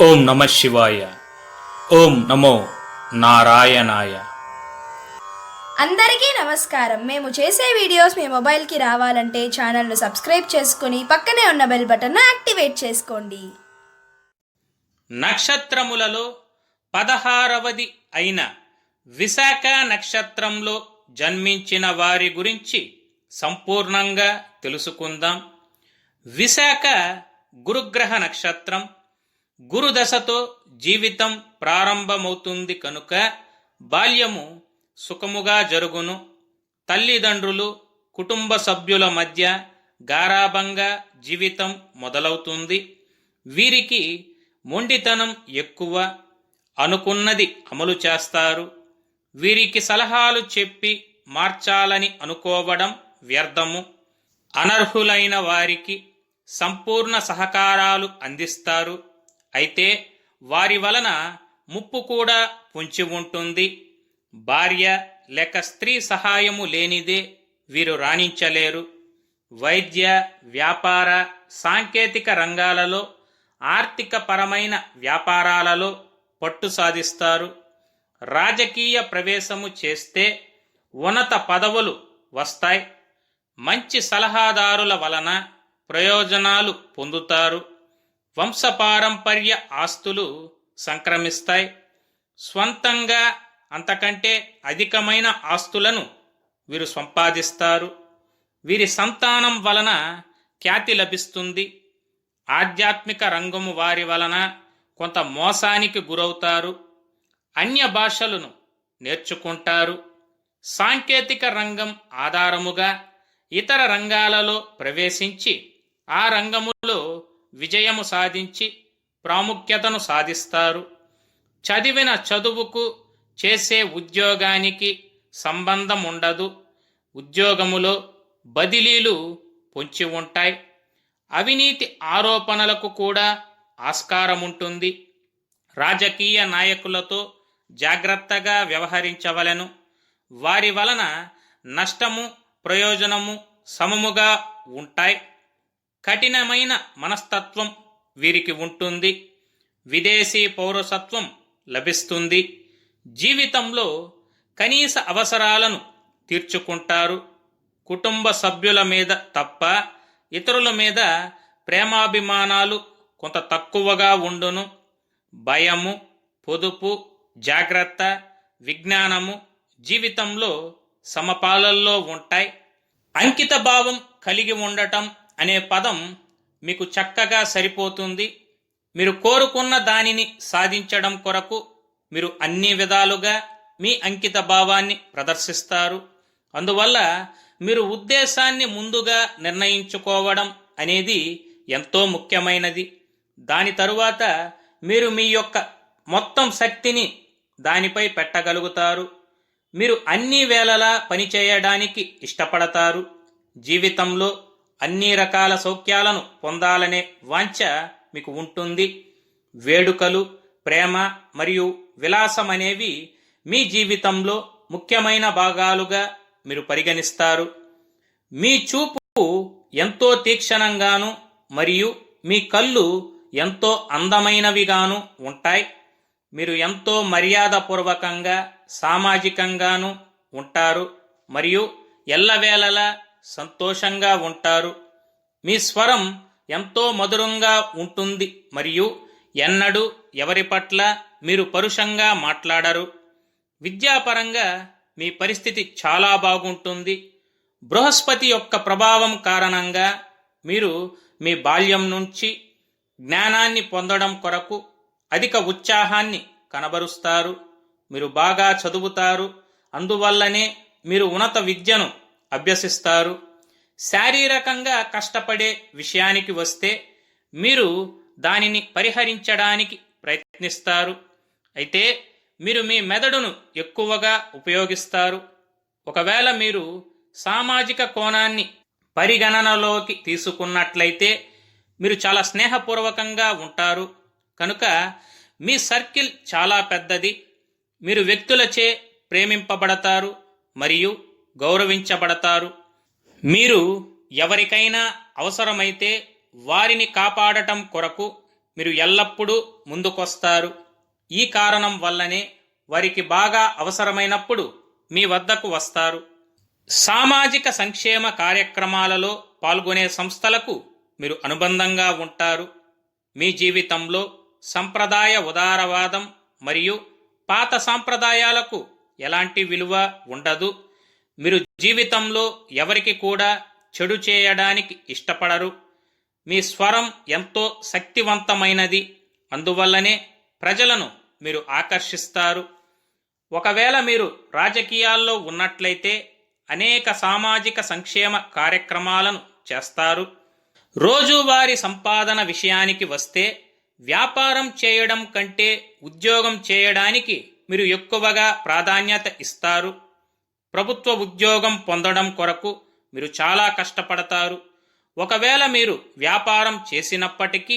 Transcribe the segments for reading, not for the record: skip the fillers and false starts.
ఓం నమ శివాయ. ఓం నమో నారాయణాయ. అందరికీ నమస్కారం. మేము చేసే వీడియోస్ మీ మొబైల్కి రావాలంటే ఛానల్ను సబ్స్క్రైబ్ చేసుకుని పక్కనే ఉన్న బెల్ బటన్ను యాక్టివేట్ చేసుకోండి. నక్షత్రములలో 16వది అయిన విశాఖ నక్షత్రంలో జన్మించిన వారి గురించి సంపూర్ణంగా తెలుసుకుందాం. విశాఖ గురుగ్రహ నక్షత్రం. గురుదశతో జీవితం ప్రారంభమవుతుంది కనుక బాల్యము సుఖముగా జరుగును. తల్లిదండ్రులు, కుటుంబ సభ్యుల మధ్య గారాబంగా జీవితం మొదలవుతుంది. వీరికి మొండితనం ఎక్కువ. అనుకున్నది అమలు చేస్తారు. వీరికి సలహాలు చెప్పి మార్చాలని అనుకోవడం వ్యర్థము. అనర్హులైన వారికి సంపూర్ణ సహకారాలు అందిస్తారు. అయితే వారి వలన ముప్పు కూడా పొంచి ఉంటుంది. భార్య లేక స్త్రీ సహాయము లేనిదే వీరు రాణించలేరు. వైద్య, వ్యాపార, సాంకేతిక రంగాలలో, ఆర్థిక పరమైన వ్యాపారాలలో పట్టు సాధిస్తారు. రాజకీయ ప్రవేశము చేస్తే ఉన్నత పదవులు వస్తాయి. మంచి సలహాదారుల వలన ప్రయోజనాలు పొందుతారు. వంశపారంపర్య ఆస్తులు సంక్రమిస్తాయి. స్వంతంగా అంతకంటే అధికమైన ఆస్తులను వీరు సంపాదిస్తారు. వీరి సంతానం వలన ఖ్యాతి లభిస్తుంది. ఆధ్యాత్మిక రంగము వారి వలన కొంత మోసానికి గురవుతారు. అన్య భాషలను నేర్చుకుంటారు. సాంకేతిక రంగం ఆధారముగా ఇతర రంగాలలో ప్రవేశించి ఆ రంగములో విజయము సాధించి ప్రాముఖ్యతను సాధిస్తారు. చదివిన చదువుకు చేసే ఉద్యోగానికి సంబంధం ఉండదు. ఉద్యోగములో బదిలీలు పొంచి ఉంటాయి. అవినీతి ఆరోపణలకు కూడా ఆస్కారముంటుంది. రాజకీయ నాయకులతో జాగ్రత్తగా వ్యవహరించవలెను. వారి వలన నష్టము, ప్రయోజనము సమముగా ఉంటాయి. కఠినమైన మనస్తత్వం వీరికి ఉంటుంది. విదేశీ పౌరసత్వం లభిస్తుంది. జీవితంలో కనీస అవసరాలను తీర్చుకుంటారు. కుటుంబ సభ్యుల మీద తప్ప ఇతరుల మీద ప్రేమాభిమానాలు కొంత తక్కువగా ఉండును. భయము, పొదుపు, జాగ్రత్త, విజ్ఞానము జీవితంలో సమపాలల్లో ఉంటాయి. అంకిత భావం కలిగి ఉండటం అనే పదం మీకు చక్కగా సరిపోతుంది. మీరు కోరుకున్న దానిని సాధించడం కొరకు మీరు అన్ని విధాలుగా మీ అంకిత భావాన్ని ప్రదర్శిస్తారు. అందువల్ల మీరు ఉద్దేశాన్ని ముందుగా నిర్ణయించుకోవడం అనేది ఎంతో ముఖ్యమైనది. దాని తరువాత మీరు మీ యొక్క మొత్తం శక్తిని దానిపై పెట్టగలుగుతారు. మీరు అన్ని వేళలా పనిచేయడానికి ఇష్టపడతారు. జీవితంలో అన్ని రకాల సౌఖ్యాలను పొందాలనే వాంఛ మీకు ఉంటుంది. వేడుకలు, ప్రేమ మరియు విలాసం అనేవి మీ జీవితంలో ముఖ్యమైన భాగాలుగా మీరు పరిగణిస్తారు. మీ చూపు ఎంతో తీక్షణంగాను మరియు మీ కళ్ళు ఎంతో అందమైనవిగాను ఉంటాయి. మీరు ఎంతో మర్యాదపూర్వకంగా, సామాజికంగాను ఉంటారు మరియు ఎల్లవేళలా సంతోషంగా ఉంటారు. మీ స్వరం ఎంతో మధురంగా ఉంటుంది మరియు ఎన్నడూ ఎవరి పట్ల మీరు పరుషంగా మాట్లాడరు. విద్యాపరంగా మీ పరిస్థితి చాలా బాగుంటుంది. బృహస్పతి యొక్క ప్రభావం కారణంగా మీరు మీ బాల్యం నుంచి జ్ఞానాన్ని పొందడం కొరకు అధిక ఉత్సాహాన్ని కనబరుస్తారు. మీరు బాగా చదువుతారు. అందువల్లనే మీరు ఉన్నత విద్యను అభ్యసిస్తారు. శారీరకంగా కష్టపడే విషయానికి వస్తే మీరు దానిని పరిహరించడానికి ప్రయత్నిస్తారు. అయితే మీరు మీ మెదడును ఎక్కువగా ఉపయోగిస్తారు. ఒకవేళ మీరు సామాజిక కోణాన్ని పరిగణనలోకి తీసుకున్నట్లయితే మీరు చాలా స్నేహపూర్వకంగా ఉంటారు. కనుక మీ సర్కిల్ చాలా పెద్దది. మీరు వ్యక్తులచే ప్రేమింపబడతారు మరియు గౌరవించబడతారు. మీరు ఎవరికైనా అవసరమైతే వారిని కాపాడటం కొరకు మీరు ఎల్లప్పుడూ ముందుకొస్తారు. ఈ కారణం వల్లనే వారికి బాగా అవసరమైనప్పుడు మీ వద్దకు వస్తారు. సామాజిక సంక్షేమ కార్యక్రమాలలో పాల్గొనే సంస్థలకు మీరు అనుబంధంగా ఉంటారు. మీ జీవితంలో సంప్రదాయ ఉదారవాదం మరియు పాత సాంప్రదాయాలకు ఎలాంటి విలువ ఉండదు. మీరు జీవితంలో ఎవరికి కూడా చెడు చేయడానికి ఇష్టపడరు. మీ స్వరం ఎంతో శక్తివంతమైనది. అందువల్లనే ప్రజలను మీరు ఆకర్షిస్తారు. ఒకవేళ మీరు రాజకీయాల్లో ఉన్నట్లయితే అనేక సామాజిక సంక్షేమ కార్యక్రమాలను చేస్తారు. రోజువారీ సంపాదన విషయానికి వస్తే వ్యాపారం చేయడం కంటే ఉద్యోగం చేయడానికి మీరు ఎక్కువగా ప్రాధాన్యత ఇస్తారు. ప్రభుత్వ ఉద్యోగం పొందడం కొరకు మీరు చాలా కష్టపడతారు. ఒకవేళ మీరు వ్యాపారం చేసినప్పటికీ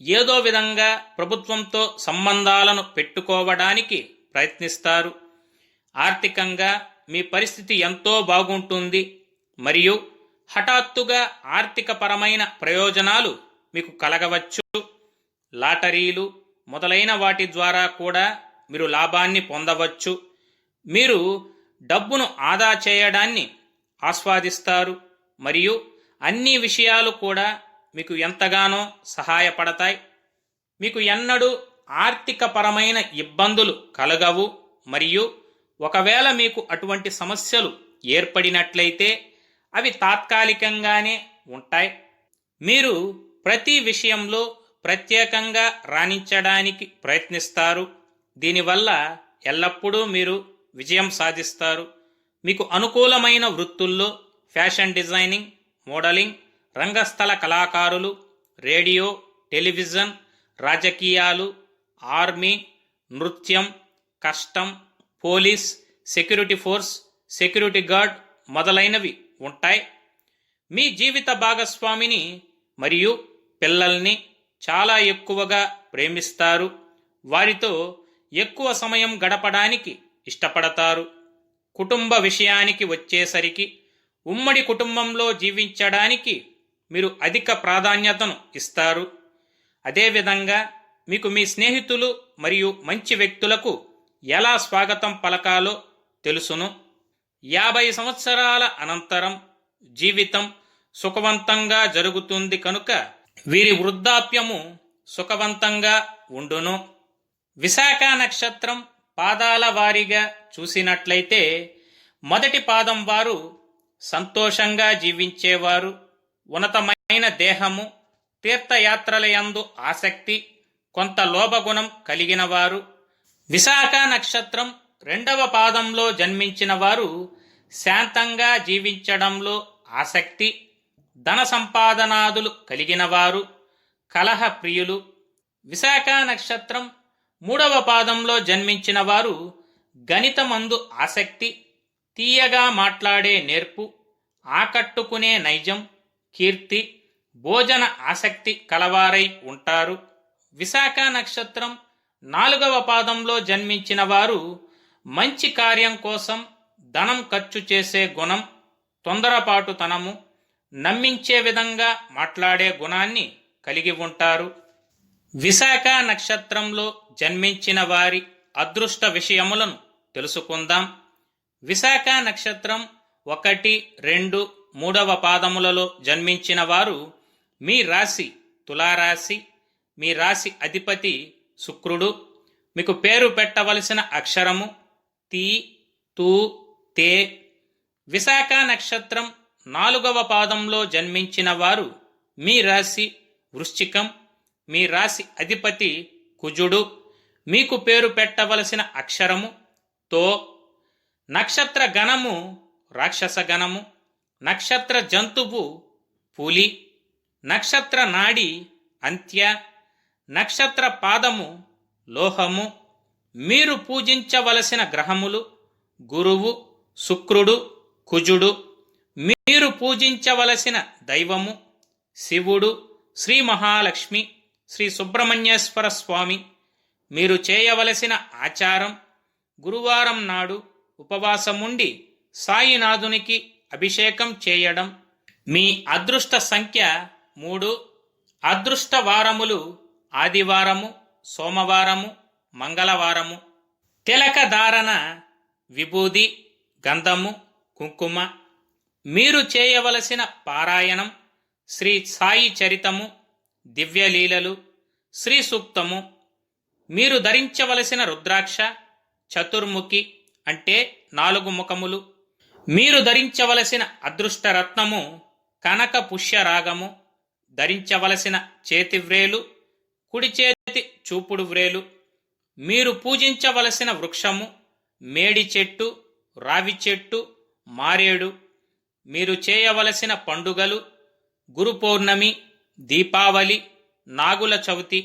ఏదో విధంగా ప్రభుత్వంతో సంబంధాలను పెట్టుకోవడానికి ప్రయత్నిస్తారు. ఆర్థికంగా మీ పరిస్థితి ఎంతో బాగుంటుంది మరియు హఠాత్తుగా ఆర్థికపరమైన ప్రయోజనాలు మీకు కలగవచ్చు. లాటరీలు మొదలైన వాటి ద్వారా కూడా మీరు లాభాన్ని పొందవచ్చు. మీరు డబ్బును ఆదా చేయడాన్ని ఆస్వాదిస్తారు మరియు అన్ని విషయాలు కూడా మీకు ఎంతగానో సహాయపడతాయి. మీకు ఎన్నడూ ఆర్థికపరమైన ఇబ్బందులు కలగవు మరియు ఒకవేళ మీకు అటువంటి సమస్యలు ఏర్పడినట్లయితే అవి తాత్కాలికంగానే ఉంటాయి. మీరు ప్రతి విషయంలో ప్రత్యేకంగా రాణించడానికి ప్రయత్నిస్తారు. దీనివల్ల ఎల్లప్పుడూ మీరు విజయం సాధిస్తారు. మీకు అనుకూలమైన వృత్తుల్లో ఫ్యాషన్ డిజైనింగ్, మోడలింగ్, రంగస్థల కళాకారులు, రేడియో, టెలివిజన్, రాజకీయాలు, ఆర్మీ, నృత్యం, custom, police, security force, security guard మొదలైనవి ఉంటాయి. మీ జీవిత భాగస్వామిని మరియు పిల్లల్ని చాలా ఎక్కువగా ప్రేమిస్తారు. వారితో ఎక్కువ సమయం గడపడానికి ఇష్టపడతారు. కుటుంబ విషయానికి వచ్చేసరికి ఉమ్మడి కుటుంబంలో జీవించడానికి మీరు అధిక ప్రాధాన్యతను ఇస్తారు. అదేవిధంగా మీకు మీ స్నేహితులు మరియు మంచి వ్యక్తులకు ఎలా స్వాగతం పలకాలో తెలుసును. 50 సంవత్సరాల అనంతరం జీవితం సుఖవంతంగా జరుగుతుంది కనుక వీరి వృద్ధాప్యము సుఖవంతంగా ఉండును. విశాఖ నక్షత్రం పాదాల వారీగా చూసినట్లయితే మొదటి పాదం వారు సంతోషంగా జీవించేవారు, ఉన్నతమైన దేహము, తీర్థయాత్రలయందు ఆసక్తి, కొంత లోభగుణం కలిగిన వారు. విశాఖ నక్షత్రం రెండవ పాదంలో జన్మించిన వారు శాంతంగా జీవించడంలో ఆసక్తి, ధన సంపాదనాదులు కలిగిన వారు, కలహ ప్రియులు. విశాఖ నక్షత్రం మూడవ పాదంలో జన్మించిన వారు గణితమందు ఆసక్తి, తీయగా మాట్లాడే నేర్పు, ఆకట్టుకునే నైజం, కీర్తి, భోజన ఆసక్తి కలవారై ఉంటారు. విశాఖ నక్షత్రం నాలుగవ పాదంలో జన్మించిన వారు మంచి కార్యం కోసం ధనం ఖర్చు చేసే గుణం, తొందరపాటుతనము, నమ్మించే విధంగా మాట్లాడే గుణాన్ని కలిగి ఉంటారు. విశాఖ నక్షత్రంలో జన్మించిన వారి అదృష్ట విషయములను తెలుసుకుందాం. విశాఖ నక్షత్రం 1, 2, 3వ పాదములలో జన్మించిన వారు మీ రాశి తులారాశి. మీ రాశి అధిపతి శుక్రుడు. మీకు పేరు పెట్టవలసిన అక్షరము తి, తు, తే. విశాఖ నక్షత్రం 4వ పాదంలో జన్మించిన వారు మీ రాశి వృశ్చికం. మీ రాశి అధిపతి కుజుడు. మీకు పేరు పెట్టవలసిన అక్షరము తో. నక్షత్ర గణము రాక్షస గణము. నక్షత్ర జంతువు పులి. నక్షత్ర నాడి అంత్య. నక్షత్ర పాదము లోహము. మీరు పూజించవలసిన గ్రహములు గురువు, శుక్రుడు, కుజుడు. మీరు పూజించవలసిన దైవము శివుడు, శ్రీ మహాలక్ష్మి, శ్రీ సుబ్రహ్మణ్యేశ్వర స్వామి. మీరు చేయవలసిన ఆచారం గురువారం నాడు ఉపవాసముండి సాయినాథునికి అభిషేకం చేయడం. మీ అదృష్ట సంఖ్య 3. అదృష్ట వారములు ఆదివారము, సోమవారము, మంగళవారము. తిలక ధారణ విభూది, గంధము, కుంకుమ. మీరు చేయవలసిన పారాయణం శ్రీ సాయి చరితము, దివ్యలీలలు, శ్రీ సూక్తము. మీరు ధరించవలసిన రుద్రాక్ష చతుర్ముఖి అంటే 4 ముఖములు. మీరు ధరించవలసిన అదృష్టరత్నము కనక పుష్యరాగము. ధరించవలసిన చేతివ్రేలు కుడి చేతి చూపుడు వ్రేలు. మీరు పూజించవలసిన వృక్షము మేడి చెట్టు, రావి చెట్టు, మారేడు. మీరు చేయవలసిన పండుగలు గురు పౌర్ణమి, దీపావళి, నాగుల చవితి.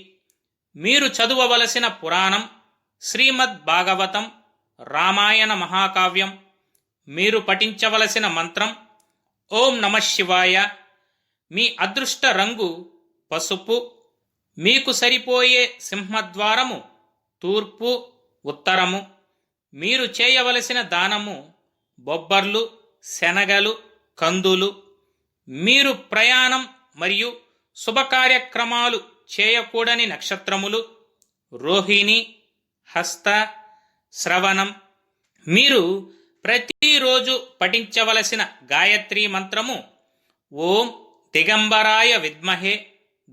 మీరు చదువవలసిన పురాణం శ్రీమద్ భాగవతం, రామాయణ మహాకావ్యం. మీరు పఠించవలసిన మంత్రం ఓం నమఃశివాయ. మీ అదృష్ట రంగు పసుపు. మీకు సరిపోయే సింహద్వారము తూర్పు, ఉత్తరము. మీరు చేయవలసిన దానము బొబ్బర్లు, శనగలు, కందులు. మీరు ప్రయాణం మరియు శుభకార్యక్రమాలు చేయకూడని నక్షత్రములు రోహిణి, హస్త, శ్రవణం. మీరు ప్రతిరోజు పఠించవలసిన గాయత్రీ మంత్రము ఓం దిగంబరాయ విద్మహే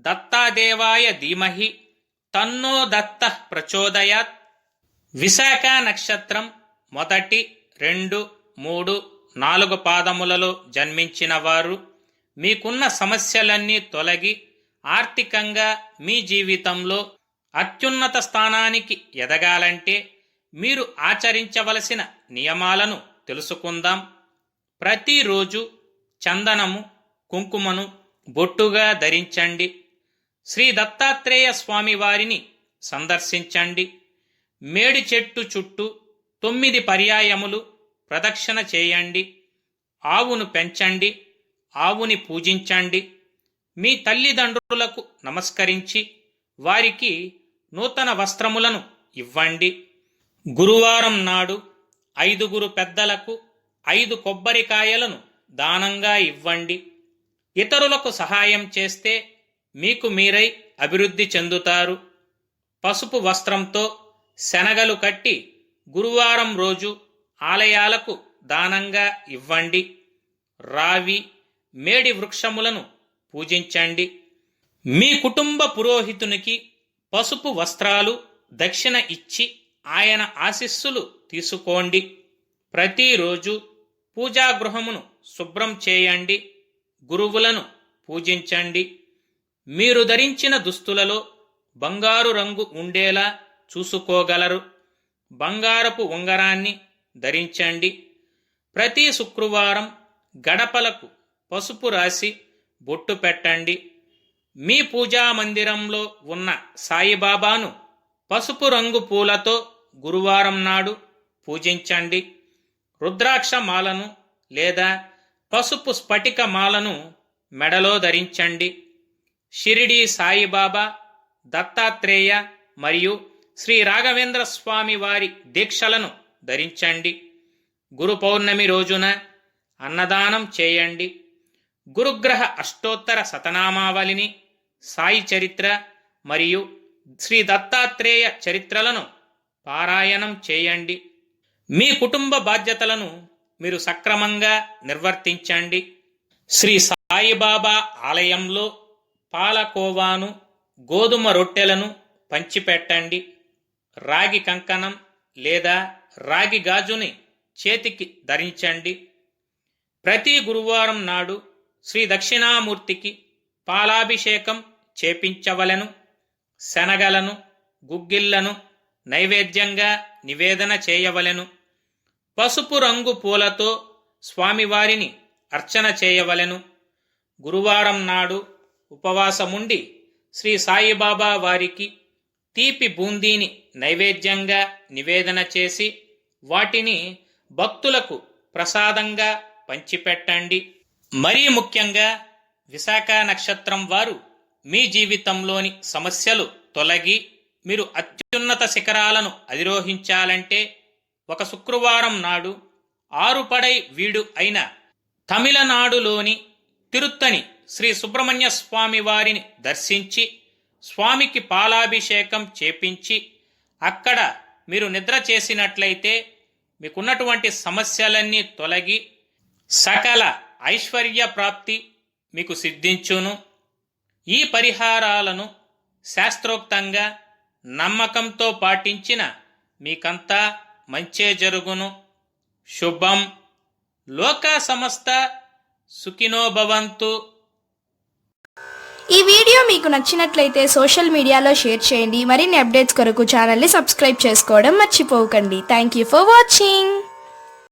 దత్తాదేవాయ ధీమహి తన్నో దత్త ప్రచోదయాత్. విశాఖ నక్షత్రం 1, 2, 3, 4 పాదములలో జన్మించిన వారు మీకున్న సమస్యలన్నీ తొలగి ఆర్థికంగా మీ జీవితంలో అత్యున్నత స్థానానికి ఎదగాలంటే మీరు ఆచరించవలసిన నియమాలను తెలుసుకుందాం. ప్రతిరోజు చందనము, కుంకుమను బొట్టుగా ధరించండి. శ్రీ దత్తాత్రేయ స్వామి వారిని సందర్శించండి. మేడి చెట్టు చుట్టూ 9 పర్యాయములు ప్రదక్షిణ చేయండి. ఆవును పెంచండి, ఆవుని పూజించండి. మీ తల్లిదండ్రులకు నమస్కరించి వారికి నూతన వస్త్రములను ఇవ్వండి. గురువారం నాడు 5 పెద్దలకు 5 కొబ్బరికాయలను దానంగా ఇవ్వండి. ఇతరులకు సహాయం చేస్తే మీకు మీరై అభివృద్ధి చెందుతారు. పసుపు వస్త్రంతో శనగలు కట్టి గురువారం రోజు ఆలయాలకు దానంగా ఇవ్వండి. రావి, మేడి వృక్షములను పూజించండి. మీ కుటుంబ పురోహితునికి పసుపు వస్త్రాలు దక్షిణ ఇచ్చి ఆయన ఆశీస్సులు తీసుకోండి. ప్రతిరోజు పూజాగృహమును శుభ్రం చేయండి. గురువులను పూజించండి. మీరు ధరించిన దుస్తులలో బంగారు రంగు ఉండేలా చూసుకోగలరు. బంగారపు ఉంగరాన్ని ధరించండి. ప్రతి శుక్రవారం గడపలకు పసుపు రాసి బొట్టు పెట్టండి. మీ పూజా మందిరంలో ఉన్న సాయిబాబాను పసుపు రంగు పూలతో గురువారం నాడు పూజించండి. రుద్రాక్ష మాలను లేదా పసుపు స్ఫటిక మాలను మెడలో ధరించండి. షిరిడీ సాయిబాబా, దత్తాత్రేయ మరియు శ్రీ రాఘవేంద్ర స్వామి వారి దీక్షలను ధరించండి. గురు పౌర్ణమి రోజున అన్నదానం చేయండి. గురుగ్రహ అష్టోత్తర శతనామావళిని, సాయి చరిత్ర మరియు శ్రీ దత్తాత్రేయ చరిత్రలను పారాయణం చేయండి. మీ కుటుంబ బాధ్యతలను మీరు సక్రమంగా నిర్వర్తించండి. శ్రీ సాయిబాబా ఆలయంలో పాలకోవాను, గోధుమ రొట్టెలను పంచిపెట్టండి. రాగి కంకణం లేదా రాగి గాజుని చేతికి ధరించండి. ప్రతి గురువారం నాడు శ్రీ దక్షిణామూర్తికి పాలాభిషేకం చేపించవలెను. శనగలను, గుగ్గిళ్లను నైవేద్యంగా నివేదన చేయవలెను. పసుపు రంగు పూలతో స్వామివారిని అర్చన చేయవలెను. గురువారం నాడు ఉపవాసముండి శ్రీ సాయిబాబా వారికి తీపి బూందీని నైవేద్యంగా నివేదన చేసి వాటిని భక్తులకు ప్రసాదంగా పంచిపెట్టండి. మరీ ముఖ్యంగా విశాఖ నక్షత్రం వారు మీ జీవితంలోని సమస్యలు తొలగి మీరు అత్యున్నత శిఖరాలను అధిరోహించాలంటే ఒక శుక్రవారం నాడు 6 పడై వీడు అయిన తమిళనాడులోని తిరుత్తని శ్రీ సుబ్రహ్మణ్య స్వామి వారిని దర్శించి స్వామికి పాలాభిషేకం చేపించి అక్కడ మీరు నిద్ర చేసినట్లయితే మీకున్నటువంటి సమస్యలన్నీ తొలగి సకల ఐశ్వర్య ప్రాప్తి మీకు సిద్ధించును. ఈ పరిహారాలను శాస్త్రోక్తంగా నమ్మకంతో పాటించిన మీకంతా మంచే జరుగును. శుభం. లోకా సమస్త సుఖినో భవంతు. ఈ వీడియో మీకు నచ్చినట్లయితే సోషల్ మీడియాలో షేర్ చేయండి. మరిన్ని అప్డేట్స్ కొరకు ఛానల్ని సబ్స్క్రైబ్ చేసుకోవడం మర్చిపోకండి. Thank you for watching.